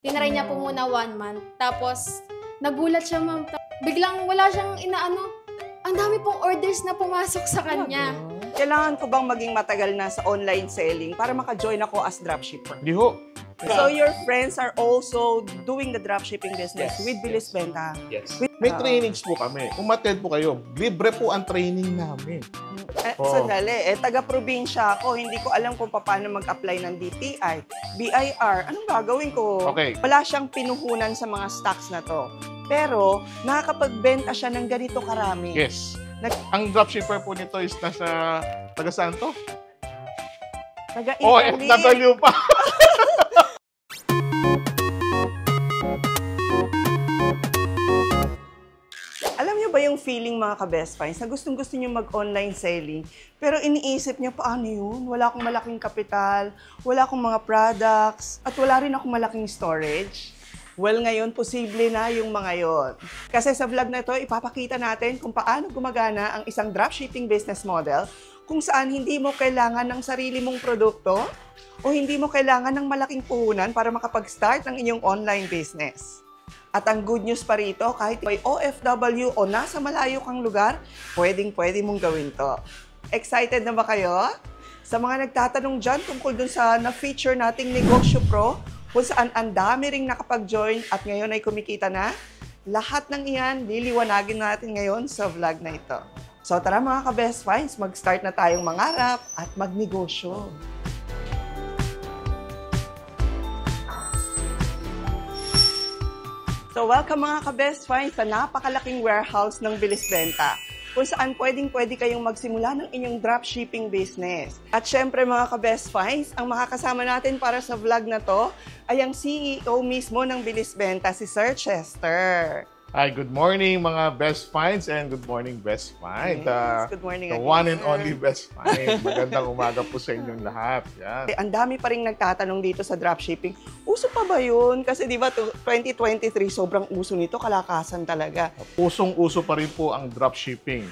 Tinry niya po muna 1 month. Tapos, nagulat siya, ma'am. Biglang wala siyang inaano. Ang dami pong orders na pumasok sa kanya. Kailangan ko bang maging matagal na sa online selling para maka-join ako as dropshipper? Di ho. So your friends are also doing the dropshipping business with Bilis Benta? Yes. May trainings po kami. Umattend po kayo. Libre po ang training namin. Sandali, taga-probinsya ako. Hindi ko alam kung paano mag-apply ng DTI, BIR. Anong gagawin ko? Okay. Wala siyang pinuhunan sa mga stocks na to. Pero, nakakapagbenta siya ng ganito karami. Yes. Ang dropshipper po nito is nasa taga saan to? Taga-Italy. FW pa. Alam niyo ba yung feeling mga ka-best finds na gustong-gusto niyo mag-online selling pero iniisip niyo paano yun? Wala akong malaking kapital, wala akong mga products, at wala rin akong malaking storage. Well, ngayon, posible na yung mga yon. Kasi sa vlog na ito, ipapakita natin kung paano gumagana ang isang dropshipping business model kung saan hindi mo kailangan ng sarili mong produkto o hindi mo kailangan ng malaking puhunan para makapag-start ng inyong online business. At ang good news pa rito, kahit may OFW o nasa malayo kang lugar, pwedeng-pwede mong gawin to. Excited na ba kayo? Sa mga nagtatanong dyan tungkol dun sa na-feature nating Negosyo Pro, kung saan ang dami ring nakapag-join at ngayon ay kumikita na, lahat ng iyan, liliwanagin natin ngayon sa vlog na ito. So tara mga ka-best finds, mag-start na tayong mangarap at magnegosyo. So welcome mga ka-best finds sa napakalaking warehouse ng Bilis Benta, kung saan pwedeng-pwede kayong magsimula ng inyong dropshipping business. At syempre mga ka-best finds, ang makakasama natin para sa vlog na to ay ang CEO mismo ng Bilis Benta, si Sir Chester. Hi, good morning mga best finds and good morning best find. Yes, good morning the again, one and sir. only best find. Magandang umaga po sa inyong lahat. Yan. Ang dami pa rin nagtatanong dito sa dropshipping. Uso pa ba yun? Kasi di ba 2023, sobrang uso nito, kalakasan talaga. Usong-uso pa rin po ang dropshipping.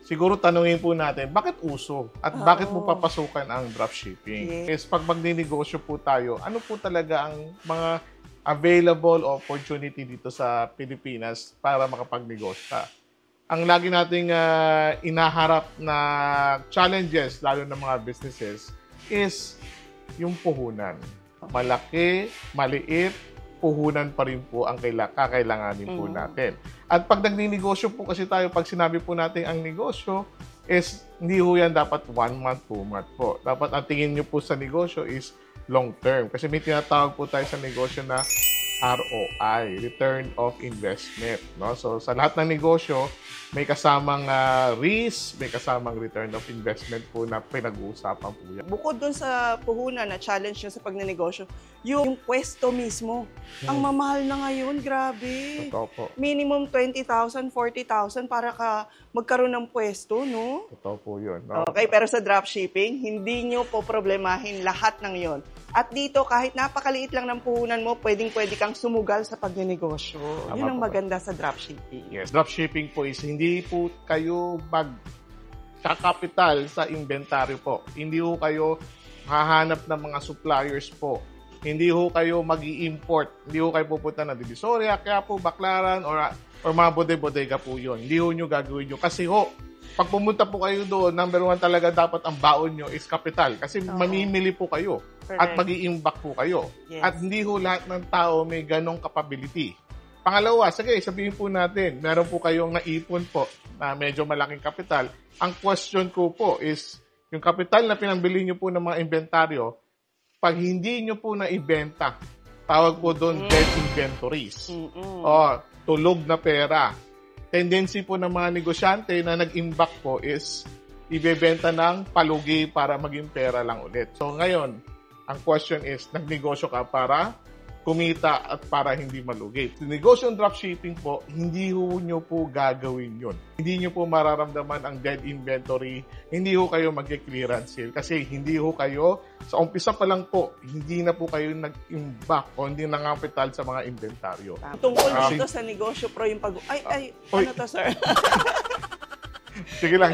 Siguro tanungin po natin, bakit uso? At bakit mo papasukan ang dropshipping? Yes. Is pag magninegosyo po tayo, ano po talaga ang mga available opportunity dito sa Pilipinas para makapagnegosyo ka? Ang lagi nating inaharap na challenges, lalo ng mga businesses, is yung puhunan. Malaki, maliit, puhunan pa rin po ang kakailanganin po natin. At pag nagninegosyo po kasi tayo, pag sinabi po natin ang negosyo, is hindi po yan dapat 1 month, 2 month po. Dapat ang tingin nyo po sa negosyo is long term. Kasi may tinatawag po tayo sa negosyo na ROI, Return of Investment. No? So, sa lahat ng negosyo, may kasamang risk, may kasamang return of investment po na pinag-uusapan po yan. Bukod dun sa puhunan na challenge nyo sa pagnenegosyo, yung pwesto mismo. Ang mamahal na ngayon, grabe. Totoo po. Minimum 20,000, 40,000 para ka magkaroon ng pwesto, no? Totoo po yun. No? Okay, pero sa dropshipping, hindi nyo po problemahin lahat ng yon. At dito, kahit napakaliit lang ng puhunan mo, pwedeng-pwede kang sumugal sa pagnenegosyo. Yun ang maganda sa dropshipping. Yes, dropshipping po is hindi po kayo magkakapital sa inventaryo po. Hindi po kayo hahanap ng mga suppliers po. Hindi po kayo mag-i-import. Hindi po kayo pupunta na Divisoria, Quiapo, Baclaran, or mga bodega po yun. Hindi po nyo gagawin yun. Kasi pag pumunta po kayo doon, number 1 talaga dapat ang baon nyo is capital. Kasi mamimili po kayo. Correct. At mag-i-imbak po kayo. Yes. At hindi ho lahat ng tao may ganong capability. Pangalawa, sige, sabihin po natin, meron po kayong naipon po na medyo malaking kapital. Ang question ko po is, yung kapital na pinambili nyo po ng mga inventaryo, pag hindi nyo po na-ibenta, tawag po doon dead inventories. O, tulog na pera. Tendency po ng mga negosyante na nag-imbak po is ibebenta ng palugi para maging pera lang ulit. So ngayon, ang question is, nagnegosyo ka para kumita at para hindi malugi. Sa negosyo ng dropshipping po, hindi ho nyo po gagawin yun. Hindi nyo po mararamdaman ang dead inventory. Hindi ho kayo mag-clearance sale kasi hindi ho kayo, sa umpisa pa lang po, hindi na po kayo nag-imbak o hindi nangapital sa mga inventaryo. Tungkol dito sa negosyo pro yung ano to, sir? Sige lang,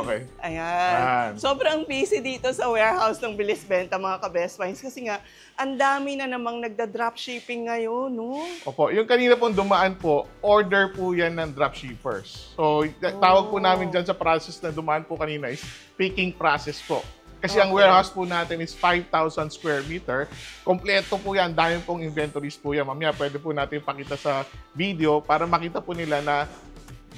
okay. Ayan. Sobrang busy dito sa warehouse ng Bilis Benta, mga ka-Best Finds. Kasi nga, ang dami na namang nagda-dropshipping ngayon, no? Opo, yung kanina pong dumaan po, order po yan ng dropshippers. So, tawag po namin dyan sa process na dumaan po kanina is picking process po. Kasi ang warehouse po natin is 5,000 square meter. Kompleto po yan. Dahil pong inventories po yan. Mamaya pwede po natin pakita sa video para makita po nila na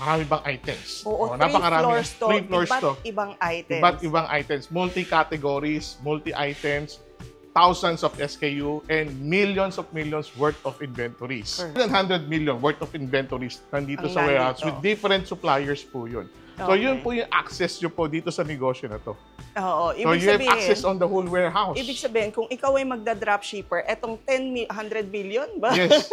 marami bang items. Oo, napakarami. 3 floors to. to. Ibang items. Iba't ibang items. Multi-categories, multi-items, thousands of SKU, and millions worth of inventories. 100 million worth of inventories nandito sa warehouse with different suppliers po yun. So, yun po yung access nyo po dito sa negosyo na to. Oo, so, you have access on the whole warehouse. Ibig sabihin, kung ikaw ay magda-dropshipper, etong 100 billion ba? Yes.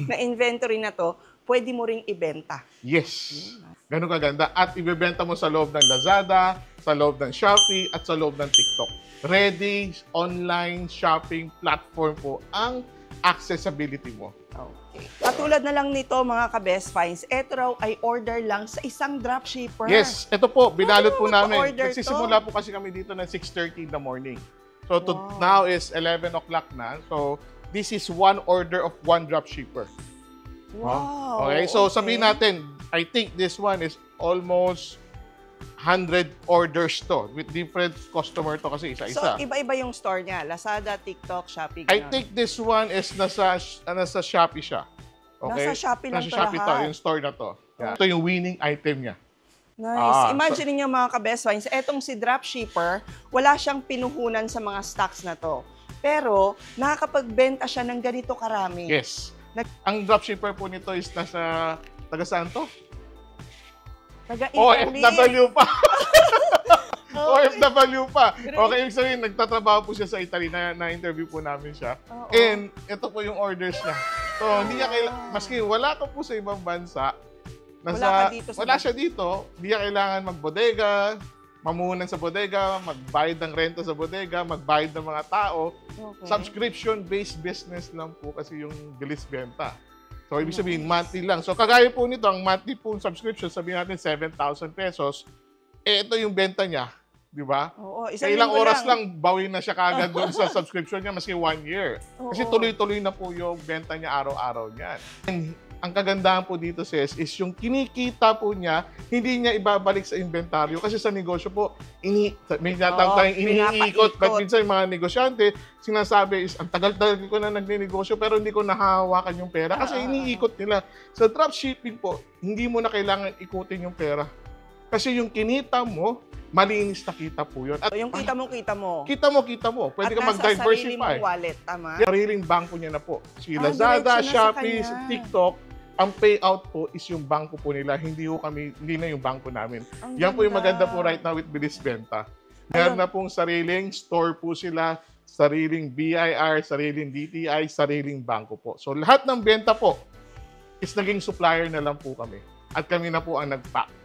na inventory na to, pwede mo ring ibenta. Yes. Ganun kaganda. At ibebenta mo sa loob ng Lazada, sa loob ng Shopee, at sa loob ng TikTok. Ready online shopping platform po ang accessibility mo. Okay. Katulad na lang nito, mga ka-Best Finds, eto raw ay order lang sa isang dropshipper. Yes, ito po, binalot po namin. Nagsisimula po kasi kami dito ng 6:30 in the morning. So now is 11 o'clock na. So this is one order of one dropshipper. Wow. Okay, so sabihin natin, I think this one is almost 100 orders to with different customer to kasi isa-isa. So, iba-iba yung store niya. Lazada, TikTok, Shopee. I think this one is nasa Shopee siya. Okay? Nasa Shopee lang nasa to Shopee lahat. to, yung store na to. Yeah. Ito yung winning item niya. Nice. Imagine niyo, mga ka-Best Finds, etong si dropshipper, wala siyang pinuhunan sa mga stocks na to. Pero, nakakapagbenta siya ng ganito karami. Yes. Ang dropshipper po nito is nasa, taga saan to? Taga-Italy. OFW pa. OFW pa. Okay, ibig sabihin, nagtatrabaho po siya sa Italy. Na-interview po namin siya. And ito po yung orders niya. So, hindi niya maski wala ka po sa ibang bansa, wala siya dito, hindi niya kailangan magbodega, mamuhunan sa bodega, magbayad ng renta sa bodega, magbayad ng mga tao. Okay. Subscription-based business lang po kasi yung Bilis Benta. So, ibig sabihin, monthly lang. So, kagaya po nito, ang monthly po subscription, sabihin natin 7,000 pesos, ito yung benta niya. Di ba? Oo, ilang oras lang, bawi na siya kagad doon sa subscription niya, maski 1 year. Kasi tuloy-tuloy na po yung benta niya araw-araw niyan. And ang kagandahan po dito, sis, is yung kinikita po niya, hindi niya ibabalik sa inventaryo. Kasi sa negosyo po, may tinatawag tayong iniikot. But minsan yung mga negosyante, sinasabi is, ang tagal-tagal ko na nagne-negosyo pero hindi ko nahahawakan yung pera. Kasi iniikot nila. Sa dropshipping po, hindi mo na kailangan ikutin yung pera. Kasi yung kinita mo, malinis na kita po yun. At yung kita mo. Kita mo. Pwede ka mag-diversify. At nasa sarili mong wallet, tama? Sariling bangko niya na po. Si Lazada, Shopee, TikTok, ang payout po is yung bangko po nila. Hindi na yung bangko namin. Yan po yung maganda po right now with Bilis Benta. Meron na pong sariling store po sila, sariling BIR, sariling DTI, sariling bangko po. So lahat ng benta po is naging supplier na lang po kami. At kami na po ang nag-pack.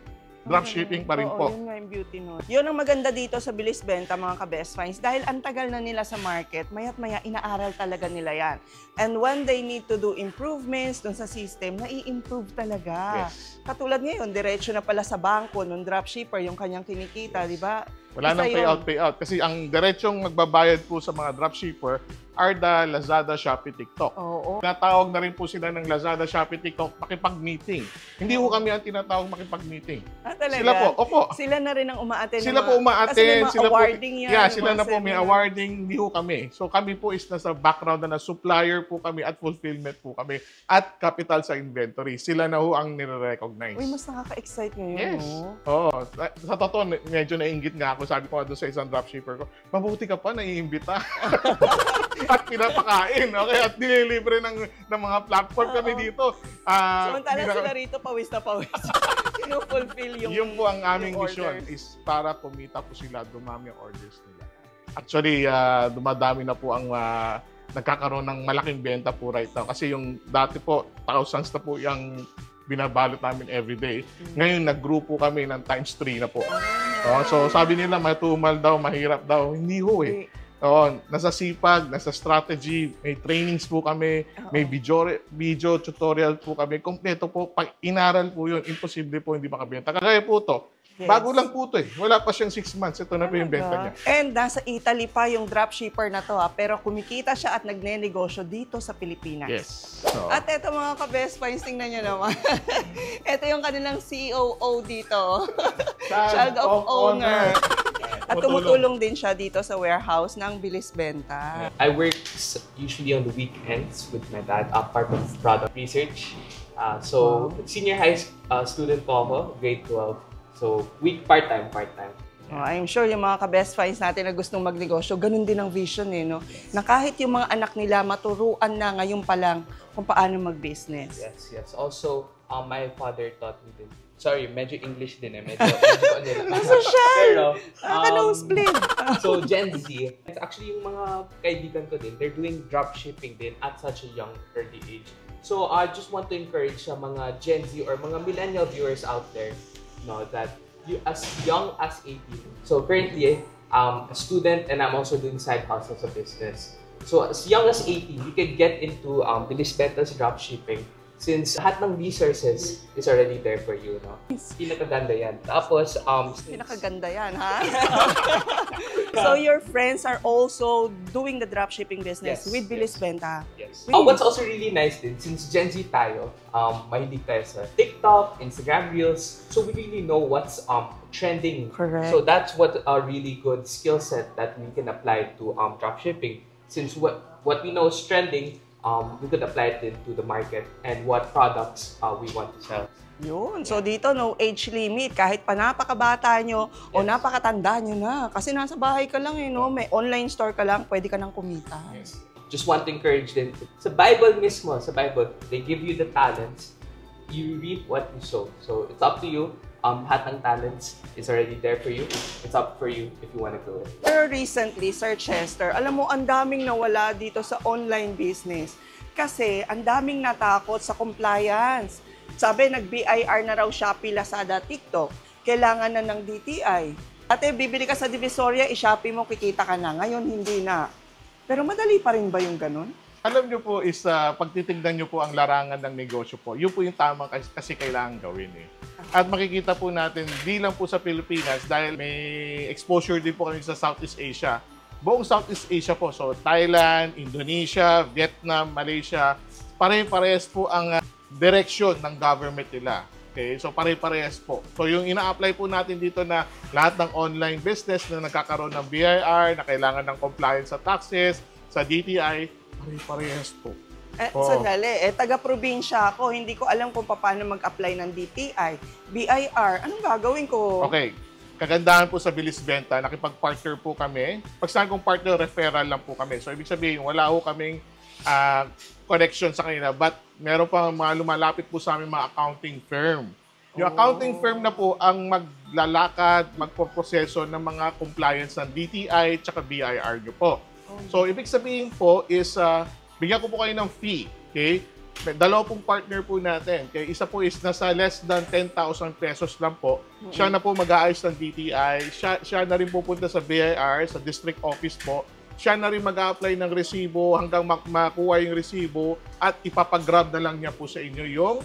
Dropshipping pa rin po. Yun nga yung beauty nun. Yun ang maganda dito sa Bilis Benta, mga ka-Best Finds. Dahil ang tagal na nila sa market, maya't-maya inaaral talaga nila yan. And when they need to do improvements dun sa system, nai-improve talaga. Yes. Katulad ngayon, diretso na pala sa bangko nung dropshipper, yung kanyang kinikita, di ba? Wala nang payout. Kasi ang diretsong magbabayad po sa mga dropshipper are the Lazada, Shopee, TikTok. Oo. Tinatawag na rin po sila ng Lazada, Shopee, TikTok makipag-meeting. Hindi po kami ang tinatawag makipag-meeting. Talaga? Sila po, opo. Sila na rin ang umaattend. Sila po umaattend. Kasi may awarding yan. Yeah, sila na po may awarding. Hindi po kami. So kami po is nasa background na supplier po kami at fulfillment po kami at capital sa inventory. Sila na po ang nire-recognize. Uy, mas nakaka-excite ngayon. Yes. No? Oo. Sa totoo, medyo nainggit nga ako. Sabi ko nga doon sa isang dropshipper ko, mabuti ka pa, naiimbita. At pinapakain, okay? At nililibre ng mga platform kami dito. Samantala sila rito, pawis na pawis. Sino-fulfill yung po ang aming mission is para kumita po sila, dumami ang orders nila. Actually, dumadami na po ang nagkakaroon ng malaking benta po right now. Kasi yung dati po, thousands na po yung binabalot namin everyday. Ngayon, nag-group po kami ng times 3 na po. So, sabi nila, matumal daw, mahirap daw. Hindi ho eh. Nasa sipag, nasa strategy, may trainings po kami, may video tutorial po kami. Kompleto po. Pag inaral po yun, imposible po hindi makabenta. Kagaya po to, Yes. Bago lang po ito eh. Wala pa siyang 6 months. Ito na po yung benta niya. And nasa Italy pa yung dropshipper na to pero kumikita siya at nagnenegosyo dito sa Pilipinas. Yes. So, At eto mga ka-best finds, tingnan nyo naman. Ito yung kanilang COO dito. Child of owner. At tumutulong din siya dito sa warehouse ng Bilis Benta. I work usually on the weekends with my dad, part of product research. Senior high student po ako, grade 12. So, part-time. I'm sure yung mga ka-best finds natin na gustong magnegosyo, ganun din ang vision no? Na kahit yung mga anak nila maturuan na ngayon pa lang kung paano mag-business. Yes. Also, my father taught me din. Sorry, medyo English din eh. Medyo ano lang. Nasosyal! Pero, Naka-nosebleed! so, Gen Z, it's actually yung mga kaibigan ko din, they're doing dropshipping din at such a young, early age. So, I just want to encourage sa mga Gen Z or mga millennial viewers out there, that you as young as 18. So currently, a student and I'm also doing side hustles of business. So as young as 18, you can get into Bilis Benta's dropshipping since lahat ng resources is already there for you, Pinakaganda yan. Tapos, Pinakaganda yan, ha? So your friends are also doing the dropshipping business with Bilis Benta? Yes. What's also really nice din, since Gen Z tayo, mahilig tayo sa TikTok, Instagram Reels, so we really know what's trending. Correct. So that's what a really good skill set that we can apply to dropshipping. Since what we know is trending, we could apply it to the market and what products we want to sell. Yun. So dito, no age limit. Kahit pa napakabata nyo o napakatanda nyo na. Kasi nasa bahay ka lang may online store ka lang, pwede ka nang kumita. Yes. Just want to encourage them. Sa Bible mismo, they give you the talents, you reap what you sow. So it's up to you. Lahat ng talents is already there for you. It's up for you if you want to do it. Pero recently, Sir Chester, alam mo, ang daming nawala dito sa online business. Kasi ang daming natakot sa compliance. Sabi, nag-BIR na raw Shopee, Lazada, TikTok. Kailangan na ng DTI. Ate, bibili ka sa Divisoria, i-Shopee mo, kikita ka na. Ngayon, hindi na. Pero madali pa rin ba yung ganun? alam nyo po is pagtitignan nyo po ang larangan ng negosyo po, yun po yung tamang kasi kailangan gawin eh. At makikita po natin, di lang po sa Pilipinas, dahil may exposure din po kami sa Southeast Asia. Buong Southeast Asia po, so Thailand, Indonesia, Vietnam, Malaysia, pare-parehas po ang direction ng government nila. Okay, so pare-parehas po. So yung ina-apply po natin dito na lahat ng online business na nagkakaroon ng BIR, na kailangan ng compliance sa taxes, sa DTI, pare-parehas po. Sandali, taga-probinsya ako, hindi ko alam kung paano mag-apply ng DTI, BIR, anong gagawin ko? Okay, kagandahan po sa Bilis Benta, nakipag-partner po kami. Pag saan kong partner, referral lang po kami. So ibig sabihin, wala ho kaming connection sa kanila, but meron pa mga lumalapit po sa aming mga accounting firm. Yung accounting firm na po ang maglalakad, magpoproseso ng mga compliance ng DTI at BIR nyo po. So, ibig sabihin po is, bigyan ko po kayo ng fee. Okay? Dalawa pong partner po natin. Okay? Isa po is nasa less than 10,000 pesos lang po. Siya na po mag-aayos ng DTI. Siya na rin pupunta sa BIR, sa district office po. Siya na rin mag-a-apply ng resibo hanggang makuha yung resibo at ipapag-grab na lang niya po sa inyo yung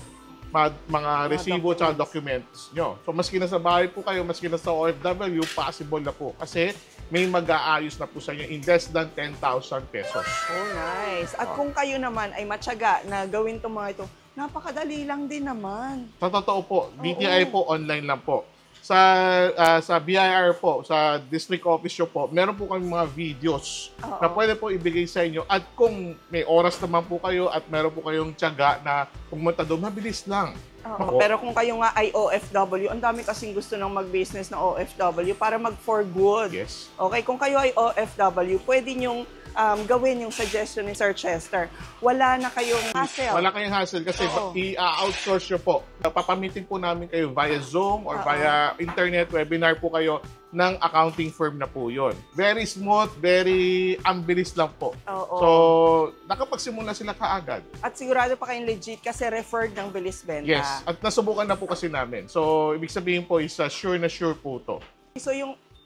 mga resibo at documents nyo. So, maski na sa bahay po kayo, maski na sa OFW, possible na po. Kasi may mag-aayos na po sa inyo in less than 10,000 pesos. Oh, nice. At kung kayo naman ay matyaga na gawin itong mga ito, napakadali lang din naman. Sa totoo po, DTI po, online lang po. Sa BIR po, sa district office nyo po, meron po kami mga videos na pwede po ibigay sa inyo. At kung may oras naman po kayo at meron po kayong tiyaga na pumunta doon, mabilis lang. Pero kung kayo nga ay OFW, ang dami kasing gusto ng mag-business na OFW para mag-for good. Yes. Okay, kung kayo ay OFW, pwede nyong gawin yung suggestion ni Sir Chester. Wala na kayong hassle. Wala kayong hassle kasi i-outsource nyo po. Papamiting po namin kayo via Zoom or via internet, webinar po kayo ng accounting firm na po yun. Very smooth, very ambilis lang po. So, nakapagsimula sila kaagad. At sigurado pa kayong legit kasi referred ng Bilis Benta. Yes, at nasubukan na po kasi namin. So, ibig sabihin po is sure na sure po to. So,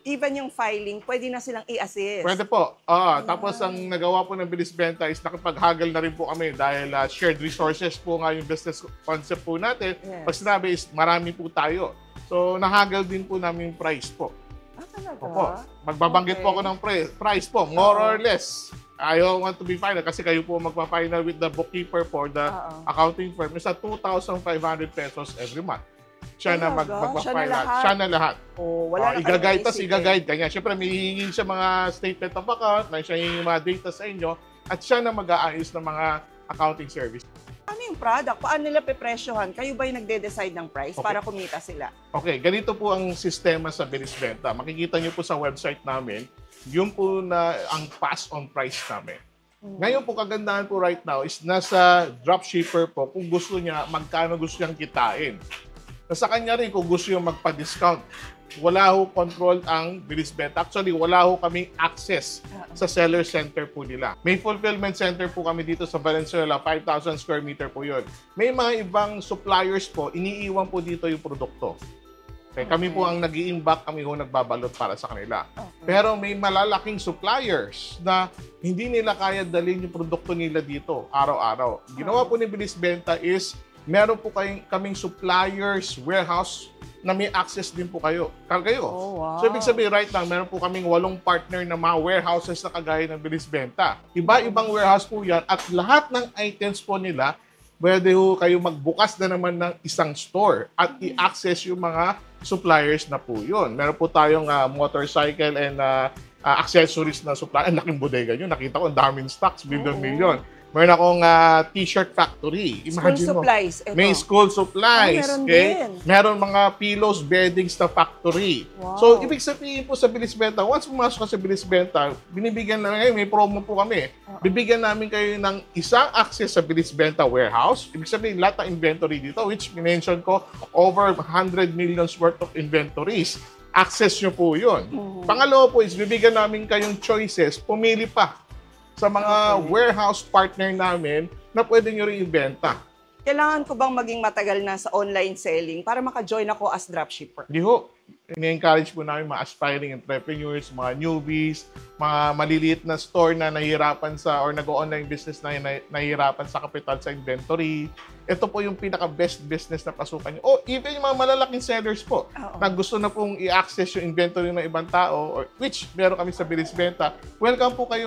even yung filing, pwede na silang i-assist. Pwede po. Tapos ang nagawa po ng Bilis Benta is nakipaghagal na rin po kami dahil shared resources po nga yung business concept po natin. Yes. Pag sinabi is marami po tayo. So, nahagal din po namin yung price po. Talaga? Opo. Magbabanggit po ako ng price po, more or less. I don't want to be final kasi kayo po magpa-final with the bookkeeper for the accounting firm. Is at 2,500 pesos every month. Siya na magpa-final. Siya na lahat. Wala na i-guide, kayong tas i-guide kanya. Siyempre, may hihingin siya mga statement of account, may siya hihingin mga data sa inyo, at siya na mag-aayos ng mga accounting service. Ano yung product? Paano nila pepresyohan? Kayo ba yung nagde-decide ng price para kumita sila? Okay, ganito po ang sistema sa bilis benta. Makikita niyo po sa website namin, yun po na ang pass-on price namin. Ngayon po, kagandahan po right now is nasa dropshipper po kung gusto niya, magkano gusto niyang kitain. Nasa kanya rin kung gusto niyang magpa-discount. Wala ho control ang bilis benta. Actually, wala ho kaming access sa seller center po nila. May fulfillment center po kami dito sa Valenzuela, 5,000 square meter po yun. May mga ibang suppliers po, iniiwan po dito yung produkto. Okay, kami po ang nag-i-imbak, kami po nagbabalot para sa kanila. Pero may malalaking suppliers na hindi nila kaya dalhin yung produkto nila dito araw-araw. Ginawa po ni Bilis Benta is meron po kaming suppliers warehouse na may access din po kayo. So, ibig sabihin, right now, meron po kaming 8 partner na mga warehouses na kagaya ng Bilis Benta. Iba-ibang warehouse po yan at lahat ng items po nila, pwede ho kayo magbukas na naman ng isang store at i-access yung mga suppliers na po yun. Meron po tayong motorcycle and accessories na supplier. Ang laking bodega nyo. Nakita ko, ang daming stocks, million. Meron akong t-shirt factory. Imagine school supplies. Ito. May school supplies. Meron okay? din. Meron mga pillows, beddings na factory. Wow. So, ibig sabihin po sa Bilis Benta, once pumasok ka sa Bilis Benta, binibigyan na ngayon, may promo po kami. Bibigyan namin kayo ng isang access sa Bilis Benta warehouse. Ibig sabihin, lahat ng inventory dito, which minention ko, over 100 millions worth of inventories. Access nyo po yun. Pangalawa po is, bibigyan namin kayong choices, pumili pa sa mga warehouse partner namin na pwede nyo rin ibenta. Kailangan ko bang maging matagal na sa online selling para maka-join ako as dropshipper? Hindi ho. Ini-encourage po namin mga aspiring entrepreneurs, mga newbies, mga maliliit na store na nahihirapan sa or nag-online business na nahihirapan sa kapital sa inventory. Ito po yung pinaka-best business na pasukan nyo. O even yung mga malalaking sellers po na gusto na pong i-access yung inventory ng ibang tao, or which meron kami sa Bilis Benta, welcome po kayo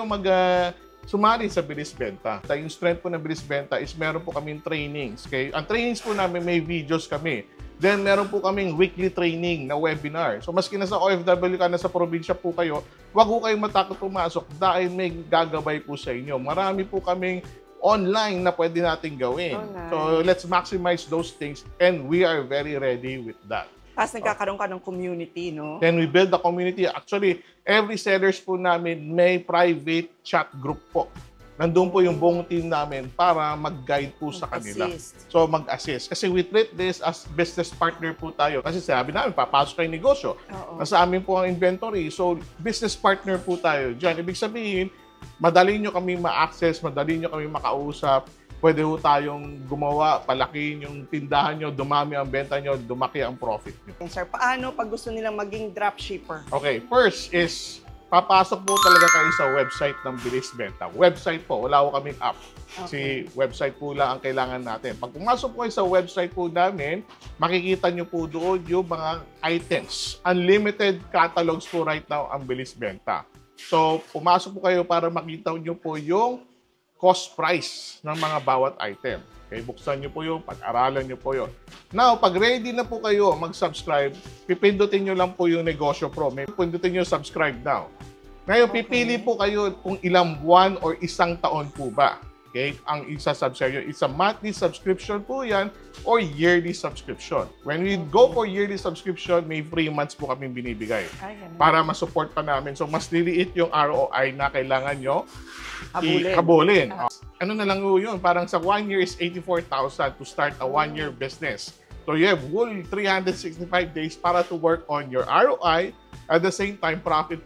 sumali sa Bilis Benta. Yung strength po ng Bilis Benta is meron po kaming trainings. Okay? Ang trainings po namin, may videos kami. Then, meron po kaming weekly training na webinar. So, maski nasa OFW ka, nasa probinsya po kayo, wag po kayong matakot pumasok dahil may gagabay po sa inyo. Marami po kaming online na pwede natin gawin. Nice. So, let's maximize those things and we are very ready with that. Tapos nagkakaroon ka ng community, no? Then we build the community. Actually, every sellers po namin may private chat group po. Nandun po yung buong team namin para mag-guide po sa kanila. So, mag-assist. Kasi we treat this as business partner po tayo. Kasi sabi namin, papasok kayo negosyo. Nasa amin po ang inventory. So, business partner po tayo dyan. Ibig sabihin, madali nyo kami ma-access, madali nyo kami makausap. Pwede ho tayong gumawa, palakihin yung tindahan nyo, dumami ang benta nyo, dumaki ang profit nyo. Sir, paano pag gusto nilang maging dropshipper? Okay, first is, papasok po talaga kayo sa website ng Bilis Benta. Website po, wala ko kaming app. Kasi website po lang ang kailangan natin. Pag pumasok po kayo sa website po namin, makikita nyo po doon yung mga items. Unlimited catalogs po right now ang Bilis Benta. So, pumasok po kayo para makita nyo po yung cost price ng mga bawat item. Okay, buksan nyo po yun, pag-aralan nyo po yun. Now, pag ready na po kayo mag-subscribe, pipindutin nyo lang po yung Negosyo Pro. May pindutin nyo subscribe now. Ngayon, pipili po kayo kung ilang buwan or isang taon po ba. Okay, ang isa-subscribe yun. It's a monthly subscription po yan or yearly subscription. When we go for yearly subscription, may 3 months po kami binibigay para ma-support pa namin. So, mas liliit yung ROI na kailangan nyo habulin. Ano na lang yun? Parang sa 1 year is 84,000 to start a 1-year business. So, you have whole 365 days para to work on your ROI. At the same time, profit.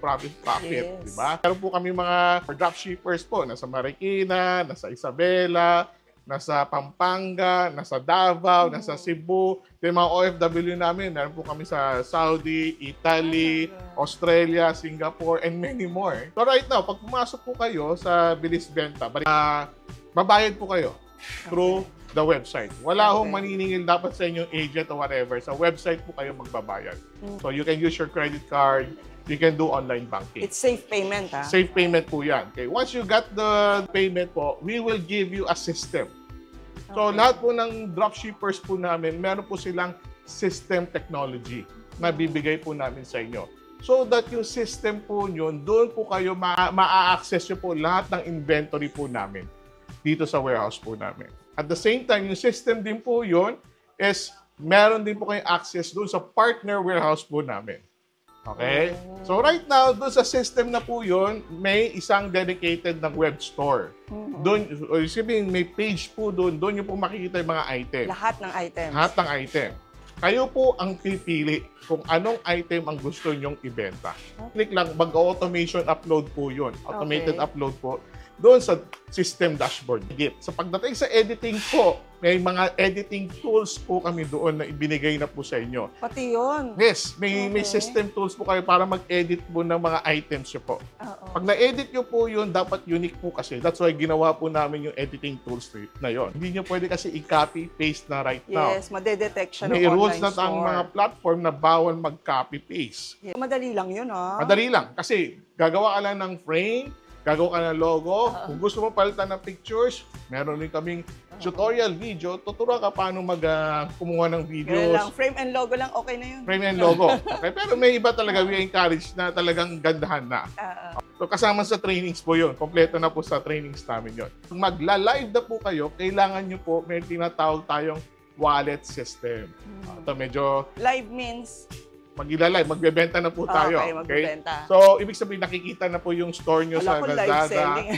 Yes. Diba? Meron po kami mga dropshippers po. Nasa Marikina, nasa Isabela, nasa Pampanga, nasa Davao, nasa Cebu. Then mga OFW namin, meron po kami sa Saudi, Italy, Australia, Singapore, and many more. So right now, pag pumasok po kayo sa Bilis Benta, babayad po kayo through the website. Wala hong maniningil dapat sa inyong agent or whatever. Sa website po kayo magbabayad. So you can use your credit card, you can do online banking. It's safe payment, ha? Safe payment po yan. Okay. Once you got the payment po, we will give you a system. So lahat po ng dropshippers po namin, meron po silang system technology na bibigay po namin sa inyo. So that yung system po yun, doon po kayo ma-access nyo po lahat ng inventory po namin dito sa warehouse po namin. At the same time, yung system din po yun is meron din po kayong access doon sa partner warehouse po namin. Okay? So right now, doon sa system na po yun, may isang dedicated ng web store. Doon, sabihin, may page po doon, doon nyo po makikita yung mga item. Lahat ng items. Lahat ng item. Kayo po ang pipili kung anong item ang gusto nyong ibenta. Click lang, mag-automation upload po yun. Automated upload po doon sa system dashboard. So pagdating sa editing po, may mga editing tools po kami doon na ibinigay na po sa inyo. Pati yun. Yes, may system tools po kayo para mag-edit po ng mga items nyo po. Pag na-edit nyo po yun, dapat unique po kasi. That's why ginawa po namin yung editing tools na yun. Hindi nyo pwede kasi i-copy, paste na right now. Yes, madedetect siya ng may online rules na store. ang mga platform na bawal mag-copy, paste. Yeah. Madali lang yun, ha? Madali lang. Kasi gagawa ka lang ng frame, gagawa ka ng logo. Kung gusto mo palitan ng pictures, meron din kaming tutorial video. Tuturuan ka paano kumuha ng videos. Lang, frame and logo lang, okay na yun. Frame and logo. Okay? Pero may iba talaga, we encourage na talagang gandahan na. So kasama sa trainings po yun. Kompleto na po sa trainings namin yun. Kung magla-live na po kayo, kailangan nyo po, may tinatawag tayong wallet system. Ito medyo... Live means... Mag-live, magbebenta na po tayo. Okay, magbebenta. So, ibig sabihin, nakikita na po yung store nyo sa live Lazada. selling.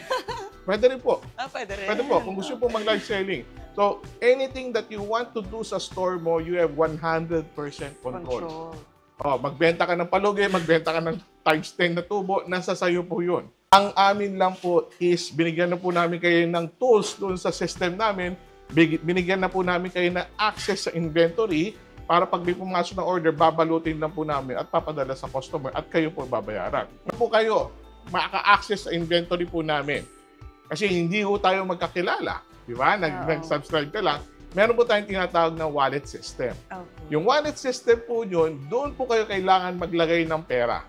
Pwede rin po. Pwede rin. Pwede po, kung gusto po mag-live selling. So, anything that you want to do sa store mo, you have 100% control. Magbenta ka ng palugi, magbenta ka ng times 10 na tubo, nasa sayo po yun. Ang amin lang po is, binigyan na po namin kayo ng tools doon sa system namin, binigyan na po namin kayo ng access sa inventory, para pag may pumasok ng order, babalutin lang po namin at papadala sa customer at kayo po babayaran. Kung po kayo maka-access sa inventory po namin, kasi hindi po tayo magkakilala, di ba? Nag-subscribe ka lang, meron po tayong tinatawag na wallet system. Yung wallet system po yun, doon po kayo kailangan maglagay ng pera.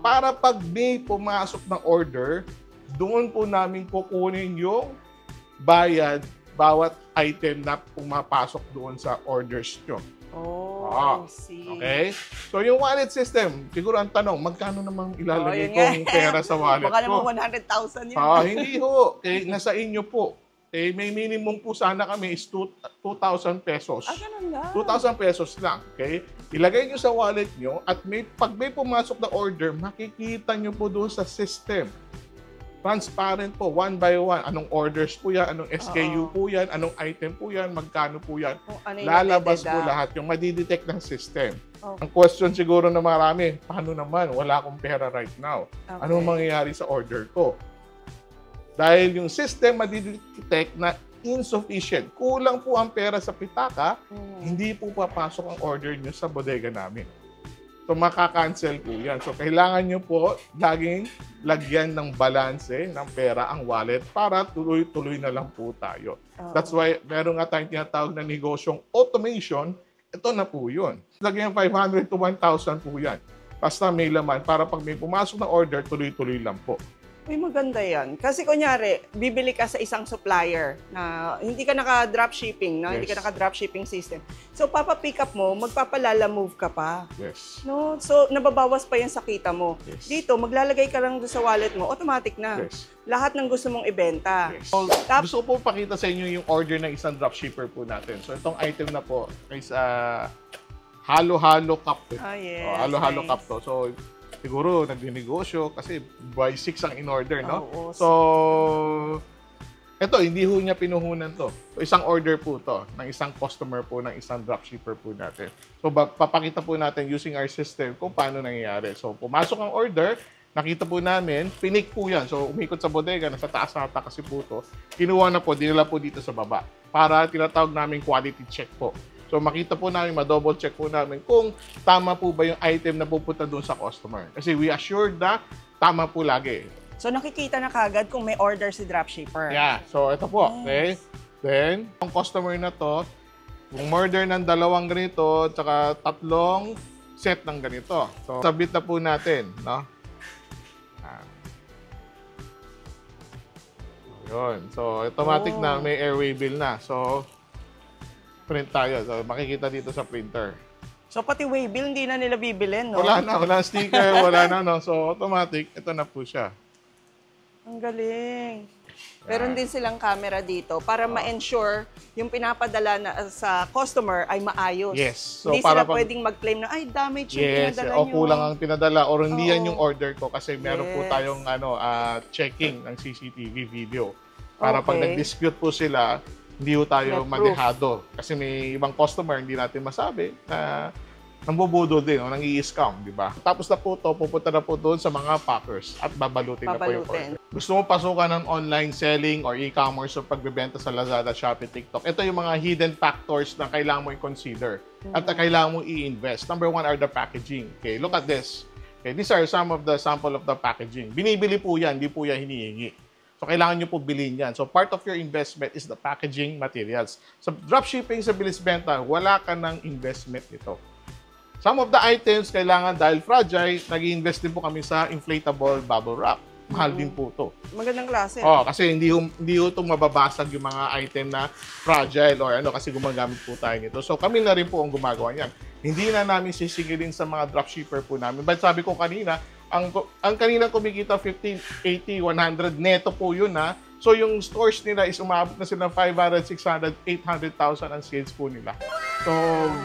Para pag may pumasok ng order, doon po namin kukunin yung bayad bawat item na pumapasok doon sa orders nyo. I see. Okay? So, yung wallet system, siguro ang tanong, magkano namang ilalagay kong pera sa wallet ko? Baka naman 100,000 yun. Hindi ho. Okay, nasa inyo po. Okay, may minimum po sana kami is 2,000 pesos. Ganun lang. 2,000 pesos lang. Okay? Ilagay nyo sa wallet nyo at pag may pumasok na order, makikita nyo po doon sa system. Transparent po, one by one. Anong orders po yan, anong SKU po yan, anong item po yan, magkano po yan. Lalabas po lahat yung madidetect ng system. Ang question siguro na marami, paano naman? Wala akong pera right now. Anong mangyayari sa order ko? Dahil yung system madidetect na insufficient, kulang po ang pera sa pitaka, hindi po papasok ang order nyo sa bodega namin. So, makaka-cancel po yan. So, kailangan nyo po laging lagyan ng balanse ng pera ang wallet para tuloy-tuloy na lang po tayo. That's why meron nga tayong tinatawag na negosyong automation. Ito na po yun. Lagyan 500 to 1,000 po yan. Basta may laman para pag may pumasok na order, tuloy-tuloy lang po. Uy, maganda yan. Kasi kunyari, bibili ka sa isang supplier na hindi ka naka-dropshipping, no? Yes. Hindi ka naka-dropshipping system. So, papa-pick up mo, magpapalala-move ka pa. Yes. No? So, nababawas pa yan sa kita mo. Yes. Dito, maglalagay ka lang doon sa wallet mo, automatic na. Yes. Lahat ng gusto mong ibenta. Yes. So, gusto ko po pakita sa inyo yung order ng isang dropshipper po natin. So, itong item na po is halo-halo cup. Yes. Halo-halo nice. cup to. So, siguro nagdinegosyo kasi by 6 ang in-order, no? So, eto, hindi ho niya pinuhunan to. So, isang order po to ng isang customer po, ng isang dropshipper po natin. So, papakita po natin using our system kung paano nangyayari. So, pumasok ang order, nakita po namin, pinik po yan. So, umikot sa bodega, nasa taas ata kasi po to. Kinuha na po, dinala po dito sa baba. Para tinatawag namin quality check po. So, makita po namin, ma-double check po namin kung tama po ba yung item na pupunta doon sa customer. Kasi we assured na tama po lagi. So, nakikita na kagad kung may order si dropshipper. Yeah. So, ito po. Okay? Then, ang customer na to, kung order ng 2 ganito, tsaka 3 set ng ganito. So, submit na po natin, no? Yun. So, automatic na may airway bill na. So, print tayo. So, makikita dito sa printer. So, pati waybill, hindi na nila bibilin, no? Wala na. Wala sticker. Wala na, no? So, automatic. Ito na po siya. Ang galing. Meron din silang camera dito para ma-ensure yung pinapadala na sa customer ay maayos. Yes. So, hindi para sila pwedeng mag-claim na, ay, damage yung yes. pinadala O nyo. kulang ang pinadala. Or hindi yan Oo. yung order ko kasi meron po Yes. tayong checking ng CCTV video. Para pag Okay. nag-dispute po sila, hindi po tayo May proof. madehado. Kasi may ibang customer, hindi natin masabi na nambubudol din o nang-i-scam, di ba? Tapos na po ito, pupunta na po doon sa mga packers at babalutin na po yung order. Gusto mo pasukan ng online selling or e-commerce o pagbebenta sa Lazada, Shopee, TikTok. Ito yung mga hidden factors na kailangan mo i-consider at kailangan mo i-invest. Number 1 are the packaging. Okay, look at this. Okay, these are some of the sample of the packaging. Binibili po yan, hindi po yan hinihingi. So, kailangan nyo po bilhin yan. So, part of your investment is the packaging materials. Sa dropshipping, sa bilis benta, wala ka ng investment nito. Some of the items, kailangan dahil fragile, nag-i-invest din po kami sa inflatable bubble wrap. Mahal din po ito. Magandang klase. Kasi hindi ito mababasag yung mga item na fragile or kasi gumagamit po tayo nito. So, kami na rin po ang gumagawa niyan. Hindi na namin sisigilin sa mga dropshipper po namin. But sabi ko kanina, ang kanina kumikita 50, 80, 100 neto po yun ha. So yung stores nila is umabot na sila ng 500, 600, 800,000 ang sales po nila. So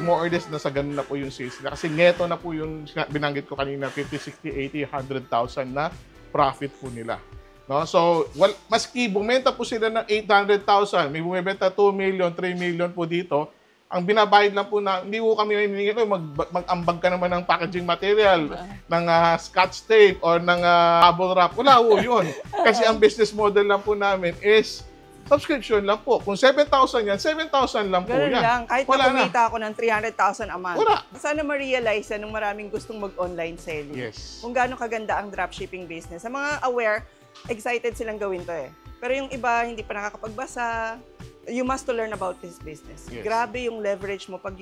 more or less nasa ganun na po yung sales nila. Kasi neto na po yung binanggit ko kanina 50, 60, 80, 100,000 na profit po nila. No? So maski bumenta po sila ng 800,000, may bumibenta 2 million, 3 million po dito. Ang binabayad lang po na, hindi po kami naniningin, mag-ambag ka naman ng packaging material, ng scotch tape, or ng bubble wrap. Wala po yun. Kasi ang business model lang po namin is subscription lang po. Kung 7,000 yan, 7,000 lang po Ganun yan. lang. Kahit Wala na kumita ako ng 300,000 a month. Wala. Sana ma-realize ng maraming gustong mag-online selling. Yes. Kung gaano kaganda ang dropshipping business. Sa mga aware, excited silang gawin to eh. Pero yung iba, hindi pa nakakapagbasa. You must to learn about this business. Yes. Grabe yung leverage mo pag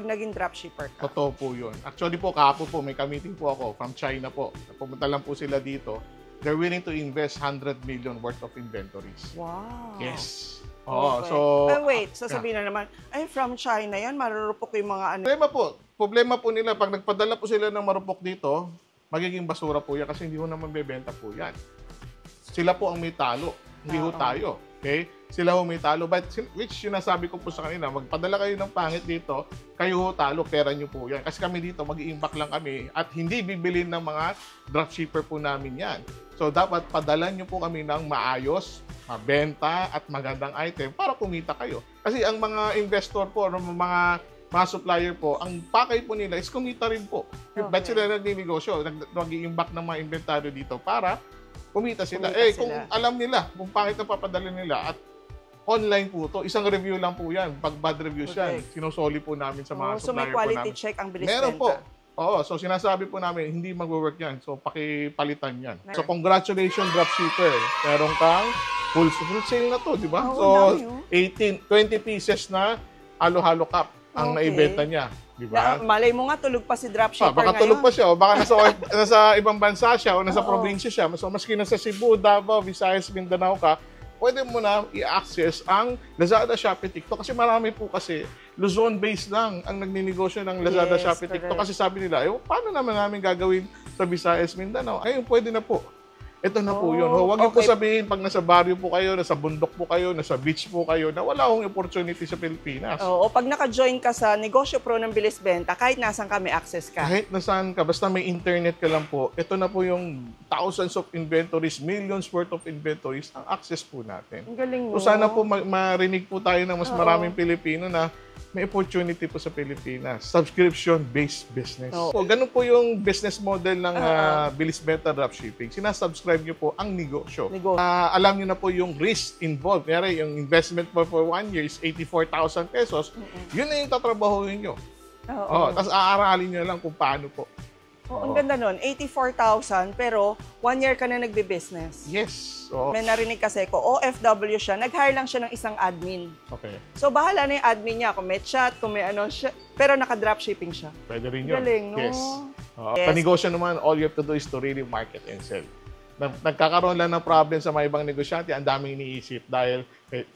naging dropshipper ka. Totoo po yun. Actually po, kahapon po, may ka-meeting po ako from China po. Pumunta lang po sila dito. They're willing to invest 100 million worth of inventories. Wow. Yes. Oo, Okay. so... Wait, sasabihin na naman, ay, from China yan, marurupok yung mga ano. Problema po nila, pag nagpadala po sila ng marupok dito, magiging basura po yan kasi hindi ho naman bebenta po yan. Sila po ang may talo, hindi ho tayo. Okay? Sila ho may talo. But which sinasabi ko po sa kanila, magpadala kayo ng pangit dito, kayo ho talo, pera nyo po yan. Kasi kami dito, mag-i-impact lang kami at hindi bibilin ng mga dropshipper po namin yan. So, dapat padalan nyo po kami ng maayos, mabenta at magandang item para kumita kayo. Kasi ang mga investor po, mga supplier po, ang pakay po nila is kumita rin po. Okay. Ba't sila nag-negosyo? Nag-i-impact ng mga inventaryo dito para kumita sila. Kumita Kung sila. alam nila kung pangit na papadala nila at online po to, isang review lang po yan. Pag bad reviews yan, sinusoli po namin sa mga So may supplier po quality namin. check ang bilis Meron benta. po. Oo, so sinasabi po namin, hindi mag-work yan. So pakipalitan yan. So congratulations, dropshipper. Meron kang full sale na to, di ba? Oo, So dami, 20 pieces na halo-halo cup ang Okay. naibenta niya. Di ba? Malay mo nga, tulog pa si dropshipper Baka ngayon. tulog pa siya, o baka nasa ibang bansa siya, o nasa Oo. probinsya siya. So, maski nasa Cebu, Davao, Visayas, Mindanao ka, pwede mo na i-access ang Lazada, Shopee, TikTok. Kasi marami po kasi Luzon-based lang ang nagninegosyo ng Lazada, Yes, Shopee, TikTok. Kasi sabi nila, paano naman namin gagawin sa Visayas, Mindanao? Ayun, pwede na po. Ito na po yun. Huwag niyo po okay. sabihin pag nasa barrio po kayo, nasa bundok po kayo, nasa beach po kayo, na wala akong opportunity sa Pilipinas. Oo, pag naka-join ka sa Negosyo Pro ng Bilis Benta, kahit nasan ka, may access ka. Kahit nasaan ka, basta may internet ka lang po, ito na po yung thousands of inventories, millions worth of inventories, ang access po natin. Ang galing mo. So sana po marinig po tayo ng mas maraming Pilipino na may opportunity po sa Pilipinas. Subscription-based business. Oo. So, ganun po yung business model ng Bilis Benta Dropshipping. Sinasubscribe nyo po ang negosyo. Alam nyo na po yung risk involved. Kaya yung investment po for 1 year is 84,000 pesos. Yun na yung tatrabahuhin nyo. Tapos aaralin nyo lang kung paano po. Oh, ang ganda nun. 84,000 pero 1 year ka na nagbe-business. Yes. So, May narinig kasi ko, OFW siya, nag-hire lang siya ng isang admin. okay. So, bahala na yung admin niya kung may chat, kung may ano siya. Pero naka-dropshipping siya. Pwede rin yun. Galing, no? Yes. Yes. Panegosyo naman, all you have to do is to really market and sell. Nagkakaroon lang ng problem sa mga ibang negosyante, ang daming iniisip dahil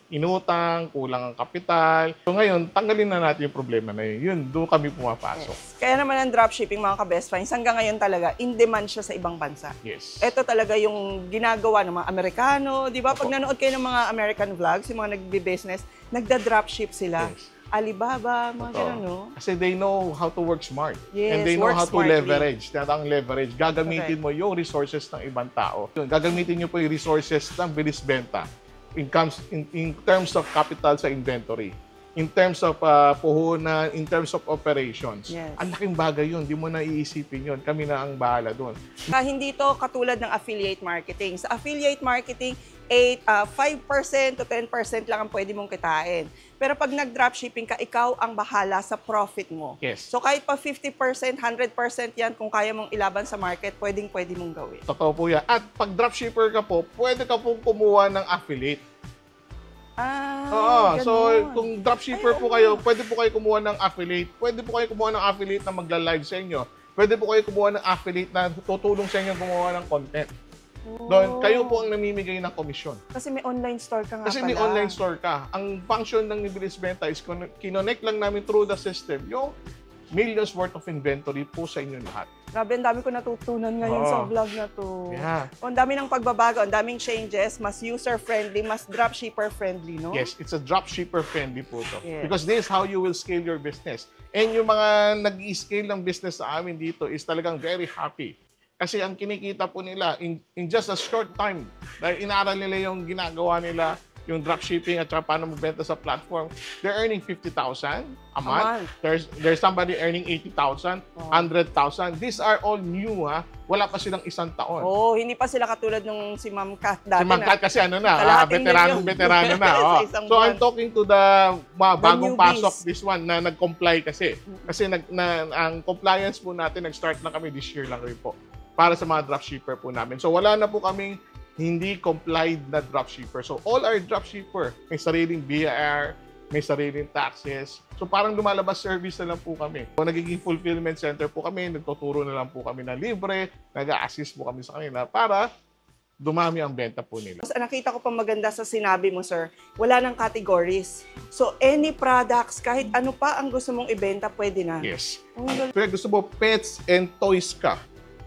inutang, kulang ang kapital. So ngayon, tanggalin na natin yung problema na yun. Yun, doon kami pumapasok. Yes. Kaya naman ang dropshipping, mga ka-best finds, hanggang ngayon talaga, in demand siya sa ibang bansa. Yes. Ito talaga yung ginagawa ng mga Amerikano, di ba? Pag Opo. nanood kayo ng mga American vlogs, yung mga nagbi-business, nagda-dropship sila. Yes. Alibaba, mga Totoo. gano'n, no? Kasi they know how to work smart. Yes, And they know work how to smartly. leverage. Ang leverage. Gagamitin mo yung resources ng ibang tao. Yun, gagamitin nyo po yung resources ng bilis benta in terms of capital sa inventory. In terms of puhunan, in terms of operations. Yes. Ang laking bagay yun. Di mo na iisipin yun. Kami na ang bahala doon. Hindi to katulad ng affiliate marketing. Sa affiliate marketing, 5% to 10% lang ang pwede mong kitain. Pero pag nag-dropshipping ka, ikaw ang bahala sa profit mo. Yes. So kahit pa 50%, 100% yan, kung kaya mong ilaban sa market, pwede mong gawin. Totoo po yan. At pag dropshipper ka po, pwede ka pong kumuha ng affiliate. Oo. So, ganun. kung dropshipper po kayo, pwede po kayo kumuha ng affiliate. Pwede po kayo kumuha ng affiliate na magla-live sa inyo. Pwede po kayo kumuha ng affiliate na tutulong sa inyo gumawa ng content. Doon, kayo po ang namimigay ng komisyon. Kasi may online store ka nga Kasi pala. may online store ka. Ang function ng Bilis Benta is kinonect lang namin through the system yung millions worth of inventory po sa inyo lahat. Grabe, ang dami ko natutunan ngayon Oo. sa vlog na to. Yeah. Ang dami ng pagbabago, ang daming changes, mas user-friendly, mas dropshipper-friendly, no? Yes, it's a dropshipper friendly po to. Yes. Because this is how you will scale your business. And yung mga nag-i-scale ng business sa amin dito is talagang very happy. Kasi ang kinikita po nila in just a short time, dahil inaaral nila yung ginagawa nila, yung dropshipping at saka paano magbenta sa platform, they're earning 50,000 a month. There's somebody earning 80,000, 100,000. These are all new, ha? Wala pa silang isang taon. Oh, hindi pa sila katulad nung si Ma'am Kat dati Si Ma'am Kat kasi ano na, Kalahating veterano na. Sa Oh. isang So buwan. I'm talking to the bagong newbies. pasok, this one, na nag-comply kasi. Kasi ang compliance po natin, nag-start na kami this year lang rin po para sa mga dropshipper po namin. So wala na po kaming hindi complied na dropshipper. So all our dropshipper, may sariling BIR, may sariling taxes. So parang lumalabas service na lang po kami. So, nagiging fulfillment center po kami, nagtuturo na lang po kami ng libre, nag-a-assist po kami sa kanila para dumami ang benta po nila. Nakita ko pa maganda sa sinabi mo, sir, wala nang categories. So, any products, kahit ano pa ang gusto mong ibenta, pwede na. Yes. Ang galing. Pero gusto mo pets and toys ka.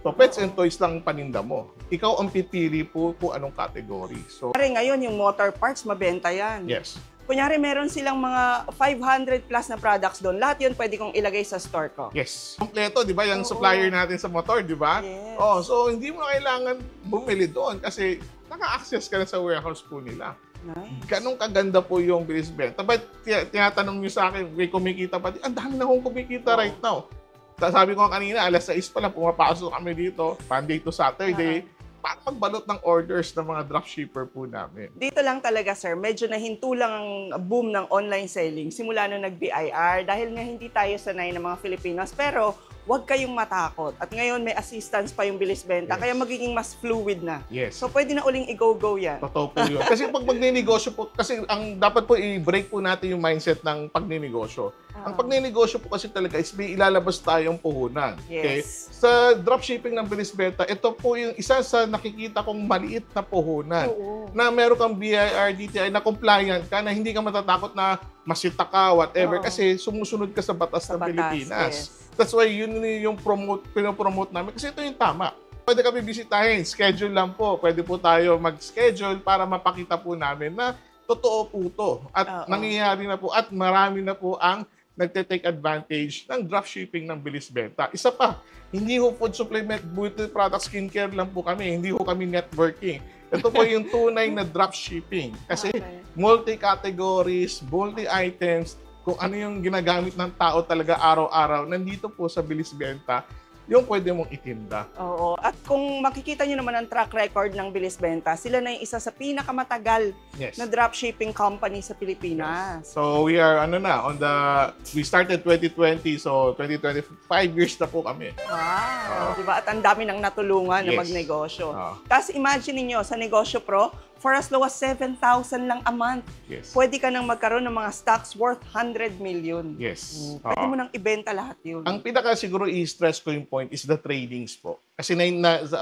So pets and toys lang ang paninda mo. Ikaw ang pipili po kung anong category. So Kunyari ngayon, yung motor parts, mabenta yan. yes. Kunyari, meron silang mga 500 plus na products doon. Lahat yun pwede kong ilagay sa store ko. Yes. Kompleto, di ba? Yung Oo. supplier natin sa motor, di ba? Yes. Oh, so hindi mo kailangan bumili doon kasi naka-access ka na sa warehouse po nila. Nice. Ganong kaganda po yung bilis benta. But tinatanong niyo sa akin, may kumikita pa? Ang dami na akong kumikita right now. Sabi ko kanina, alas 6 pa lang, pumapasok kami dito, Monday to Saturday, para magbalot ng orders ng mga dropshipper po namin. Dito lang talaga, sir, medyo nahinto lang ang boom ng online selling simula nung nag-BIR dahil nga hindi tayo sanay ng mga Filipinos. Pero huwag kayong matakot. At ngayon may assistance pa yung bilis benta, Yes. kaya magiging mas fluid na. Yes. So pwede na uling i-go-go yan. Totoo po yun. Kasi pag magninegosyo po, kasi ang dapat po i-break po natin yung mindset ng pagninegosyo. Ang pagninegosyo po kasi talaga is may ilalabas tayong puhunan. Okay? Yes. Sa dropshipping ng bilis benta, ito po yung isa sa nakikita kong maliit na puhunan. Oo. Na meron kang BIR, DTI na compliant ka, na hindi ka matatakot na masita ka, whatever, Oo. kasi sumusunod ka sa batas Sa ng batas, Pilipinas. yes. That's why yun yung pinopromote namin, kasi ito yung tama. Pwede kami bisitahin, schedule lang po. Pwede po tayo mag-schedule para mapakita po namin na totoo po ito. At Oo. nangyayari na po at marami na po ang nagte-take advantage ng dropshipping ng bilis benta. Isa pa, hindi ho food supplement, beauty product, skincare lang po kami. Hindi ho kami networking. Ito po yung tunay na dropshipping. Kasi Okay. multi-categories, multi-items, kung ano yung ginagamit ng tao talaga araw-araw, nandito po sa bilis benta. yung pwede mong itinda. Oo. At kung makikita nyo naman ang track record ng Bilis Benta, sila na yung isa sa pinakamatagal Yes. na dropshipping company sa Pilipinas. So we are we started 2020, so 2025 years na po kami. Wow! Diba? At ang dami nang natulungan na Yes. magnegosyo. Oo. Tapos imagine niyo sa Negosyo Pro, for as low as 7,000 lang a month, Yes. pwede ka nang magkaroon ng mga stocks worth 100 million. Yes. Pwede Oo. mo nang ibenta lahat yun. Ang pinaka siguro i-stress ko yung point is the tradings po. Kasi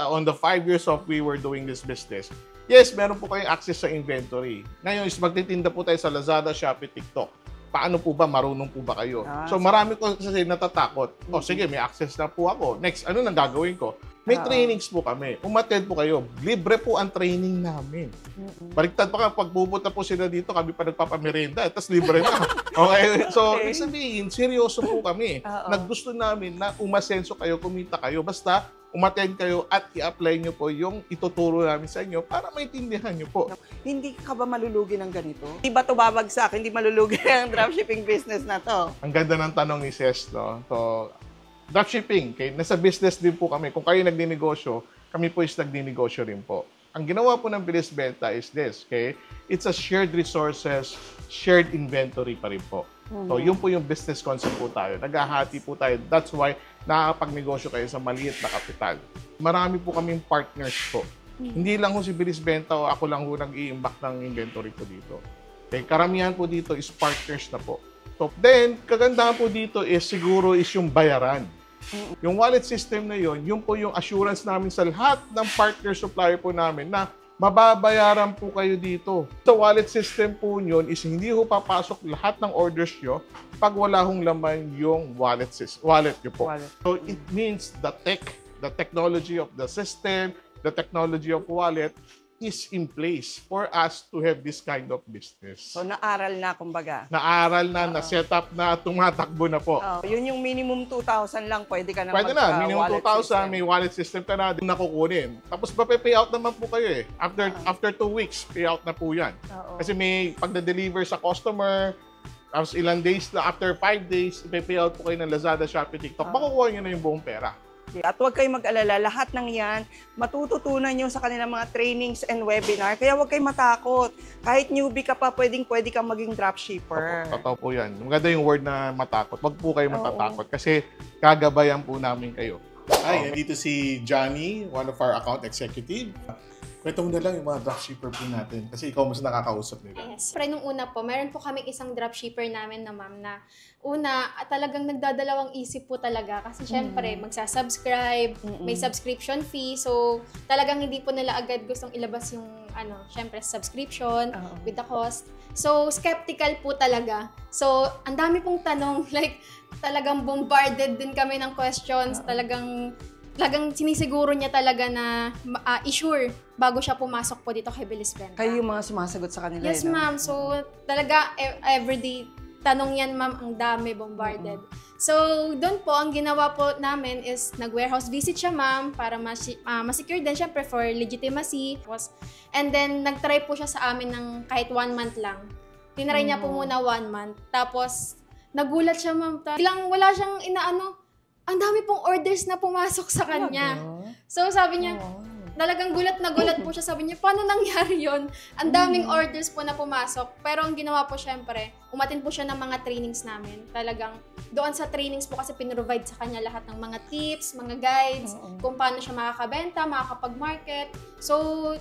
on the 5 years of we were doing this business, yes, meron po kayong access sa inventory. Ngayon is magtitinda po tayo sa Lazada, Shopee, TikTok. Paano po ba? Marunong po ba kayo? So marami ko kasi natatakot. Oh, sige, may access na po ako. Next, ano nang gagawin ko? May trainings po kami. Umattend po kayo. Libre po ang training namin. Baliktad pa ka, pag pupunta po sila dito, kami pa nagpapamerenda, tapos libre na. Okay? So, ibig sabihin, seryoso po kami. Naggusto namin na umasenso kayo, kumita kayo. Basta, umattend kayo at i-apply nyo po yung ituturo namin sa inyo para maintindihan nyo po. Hindi ka ba malulugi ng ganito? Hindi ba ito babagsak? Hindi malulugi ang dropshipping business na to? Ang ganda ng tanong ni Ces, no? So, dropshipping, okay? Nasa business din po kami. Kung kayo nagdinegosyo, kami po is nagdinegosyo rin po. Ang ginawa po ng Bilis Benta is this, okay? It's a shared resources, shared inventory pa rin po. So, yun po yung business concept po tayo. Naghahati po tayo. That's why nakakapagnegosyo kayo sa maliit na kapital. Marami po kaming partners po. Hindi lang ho si Bilis Benta o ako lang ho nag-i-imbak ng inventory po dito. Okay? Karamihan po dito is partners na po. So, then, kagandahan po dito is siguro is yung bayaran. Yung wallet system na yun po yung assurance namin sa lahat ng partner supplier po namin na mababayaran po kayo dito. Sa wallet system po yun is hindi ho papasok lahat ng orders nyo pag wala hong laman yung wallet nyo po. So it means the technology of the system, the technology of wallet is in place for us to have this kind of business. So, naaral na, kumbaga. Naaral na, na-set up na, tumatakbo na po. Yun yung minimum 2,000 lang, pwede ka na Pwede na, minimum 2,000, may wallet system ka na, nakukunin. Tapos pape-payout naman po kayo eh. After 2 weeks, payout na po yan. Kasi may pagda-deliver sa customer, tapos ilang days na, after 5 days, ipe-payout po kayo ng Lazada, Shopee, TikTok, makukuha nyo na yung buong pera. At huwag kayong mag-alala, lahat ng yan, matututunan nyo sa kanilang mga trainings and webinar. Kaya huwag kayong matakot. Kahit newbie ka pa, pwede kang maging dropshipper. Totoo po yan. Maganda yung word na matakot. Huwag po kayo matatakot kasi gagabayan po namin kayo. Hi, nandito si Johnny, one of our account executive. Kwento mo na lang yung mga dropshipper po natin kasi ikaw mas nakakausap nila. Yes. Pero nung una po, meron po kaming isang dropshipper namin na ma'am na talagang nagdadalawang isip po talaga kasi syempre magsasubscribe, may subscription fee. So talagang hindi po nila agad gustong ilabas yung syempre subscription with the cost. So skeptical po talaga. So ang dami pong tanong, like talagang bombarded din kami ng questions, talagang sinisiguro niya talaga na i-sure bago siya pumasok po dito kay Bilis Benta. Kayo yung mga sumasagot sa kanila. Yes, ma'am. So, talaga, everyday tanong yan, ma'am, ang dami, bombarded. So, doon po, ang ginawa po namin is nag-warehouse visit siya, ma'am, para ma-secure din, syempre, for legitimacy. And then, nag-try po siya sa amin ng kahit 1 month lang. Tinry niya po muna 1 month. Tapos, nagulat siya, ma'am. Bilang wala siyang ang dami pong orders na pumasok sa kanya. So, sabi niya, talagang gulat na gulat po siya. Sabi niya, paano nangyari yon? Ang daming orders po na pumasok. Pero ang ginawa po, syempre, umattend po siya ng mga trainings namin. Talagang, doon sa trainings po kasi pinrovide sa kanya lahat ng mga tips, mga guides, kung paano siya makakabenta, makakapag-market. So,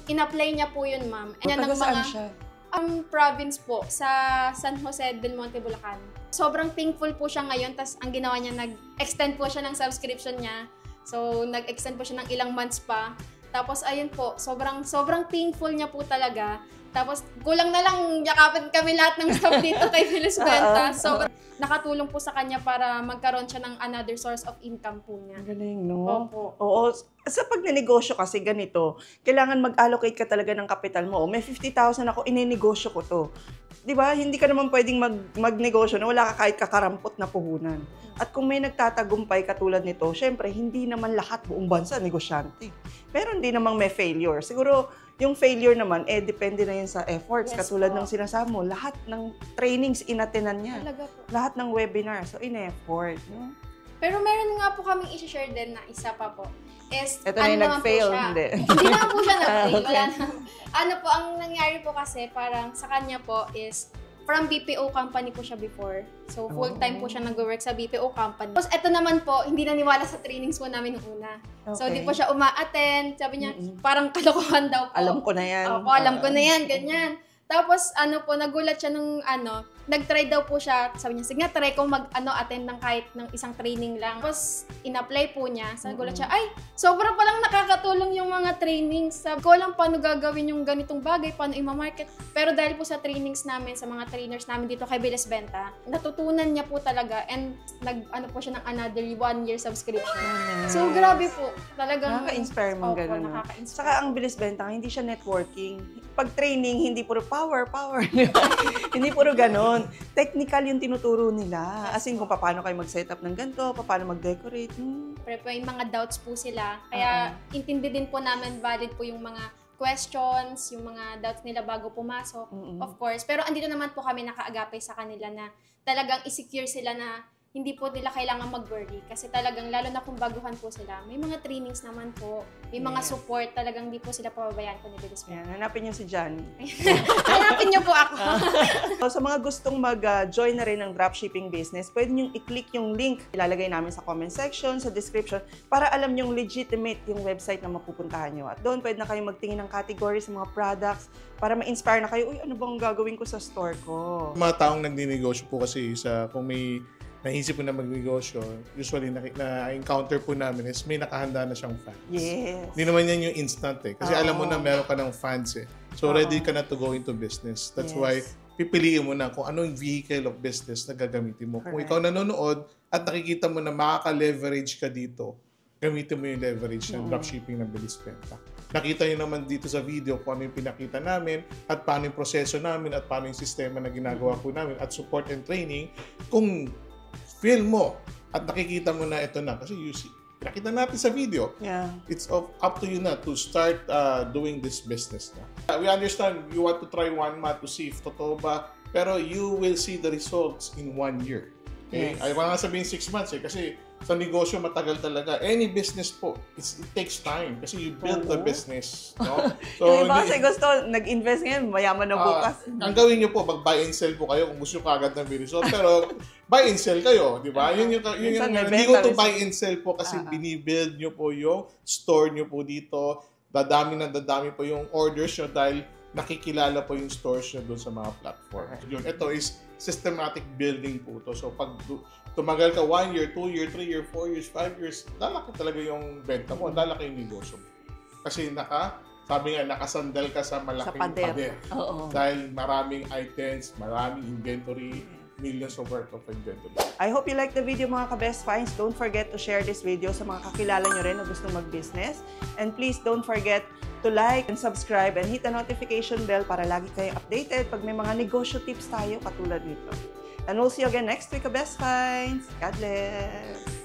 in-apply niya po yun, ma'am. Taga saan siya? Ang province po, sa San Jose del Monte, Bulacan. Sobrang thankful po siya ngayon. Tapos ang ginawa niya, nag-extend po siya ng subscription niya. So, nag-extend po siya ng ilang months pa. Tapos, ayun po, sobrang thankful niya po talaga. Tapos, kulang na lang yakapin kami lahat ng staff dito kay Bilis Benta. So, nakatulong po sa kanya para magkaroon siya ng another source of income po niya. Galing, no? Opo. Oo. Sa pagnenegosyo kasi ganito, kailangan mag-allocate ka talaga ng kapital mo. May 50,000 ako, ininegosyo ko to. Di ba? Hindi ka naman pwedeng magnegosyo na wala ka kahit kakarampot na puhunan. At kung may nagtatagumpay katulad nito, syempre, hindi naman lahat buong bansa negosyante. Meron din namang may failure. Siguro, yung failure naman, depende na yun sa efforts. Yes, katulad po. ng sinasabi mo, lahat ng trainings inatenan niya. Talaga po. Lahat ng webinar. So, in-effort. No? Pero meron nga po kaming i-share din na isa pa po. Is, Ito na yung naman po nag-fail, siya. hindi. Hindi naman po siya nag-fail. Okay. Wala na. Ano po, ang nangyari po kasi, parang sa kanya po is, from BPO company po siya before. So, full-time po siya nag-work sa BPO company. Tapos, ito naman po, hindi naniwala sa trainings po namin nung una. So, Okay. di po siya uma-attend. Sabi niya, parang kalokohan daw po. Alam ko na yan. Opo, alam ko na yan, ganyan. Tapos, nagulat siya nung, nag-try daw po siya. Sabi niya, sige nga, try ko attend ng kahit ng isang training lang. Tapos, in-apply po niya. So, nagulat siya, ay, sobrang palang nakakatulong yung mga trainings. Sabi ko lang paano gagawin yung ganitong bagay, paano i-market. Pero dahil po sa trainings namin, sa mga trainers namin dito kay Bilis Benta, natutunan niya po talaga and po siya ng another 1 year subscription. So, grabe po. Talagang Nakaka-inspire mong Opo, gano'n. nakaka-inspire. Saka ang Bilis Benta, hindi siya networking. Pag training, hindi puro power. Hindi puro ganon. Technical yung tinuturo nila. As in, kung paano kayo mag-setup ng ganito, paano mag-decorate. Pero may mga doubts po sila. Kaya intindi din po namin valid po yung mga questions, yung mga doubts nila bago pumasok. Of course. Pero andito naman po kami nakaagapay sa kanila na talagang i-secure sila na hindi po nila kailangan mag-worry. Kasi talagang, lalo na kung baguhan po sila, may mga trainings naman po, may mga support, talagang hindi po sila pababayaan po ni Bilis Benta. Yan, hanapin niyo si Johnny. Hanapin niyo po ako. So, sa mga gustong mag-join na rin ng dropshipping business, pwede nyo i-click yung link. Ilalagay namin sa comment section, sa description, para alam nyong legitimate yung website na mapupuntahan nyo. At doon, pwede na kayo magtingin ng categories sa mga products para ma-inspire na kayo, uy, ano bang gagawin ko sa store ko? Mga taong nagninegosyo po kasi kung may naisip po na magnegosyo, usually na-encounter po namin is may nakahanda na siyang fans. Yes. Hindi naman yan yung instant eh. Kasi alam mo na meron ka ng fans eh. So ready ka na to go into business. That's why pipiliin mo na kung anong vehicle of business na gagamitin mo. Kung ikaw nanonood at nakikita mo na makaka-leverage ka dito, gamitin mo yung leverage ng dropshipping ng Bilis Benta. Nakita nyo naman dito sa video kung ano yung pinakita namin at paano yung proseso namin at paano yung sistema na ginagawa po namin at support and training. Kung feel mo at nakikita mo na ito na kasi you see, nakita natin sa video. Yeah. It's up to you na to start doing this business na. We understand you want to try 1 month to see if totoo ba, pero you will see the results in 1 year. Okay? Yes. Ay, wala nga sabihin 6 months eh, kasi sa negosyo matagal talaga. Any business po, it takes time kasi you build the business. No? Yung iba kasi gusto, nag-invest ngayon, mayaman na bukas. Ang gawin nyo po, mag-buy and sell po kayo kung gusto nyo kagad ng result. Pero buy and sell kayo, di ba? Yun yung hindi ko to buy and sell po kasi binibuild nyo po yung store nyo po dito. Dadami po yung orders nyo dahil nakikilala po yung stores nyo doon sa mga platform. Yun, ito is systematic building po to. So pag tumagal ka 1 year, 2 year, 3 year, 4 years, 5 years, lalaki talaga yung benta mo, lalaki yung negosyo mo. Kasi sabi nga, nakasandal ka sa malaking pader. Dahil maraming items, maraming inventory, millions of worth of inventory. I hope you like the video mga ka-Best Finds. Don't forget to share this video sa mga kakilala nyo rin na gustong mag-business. And please don't forget to like and subscribe and hit the notification bell para lagi kayong updated pag may mga negosyo tips tayo katulad nito. And we'll see you again next week, ka-Best Finds. God bless!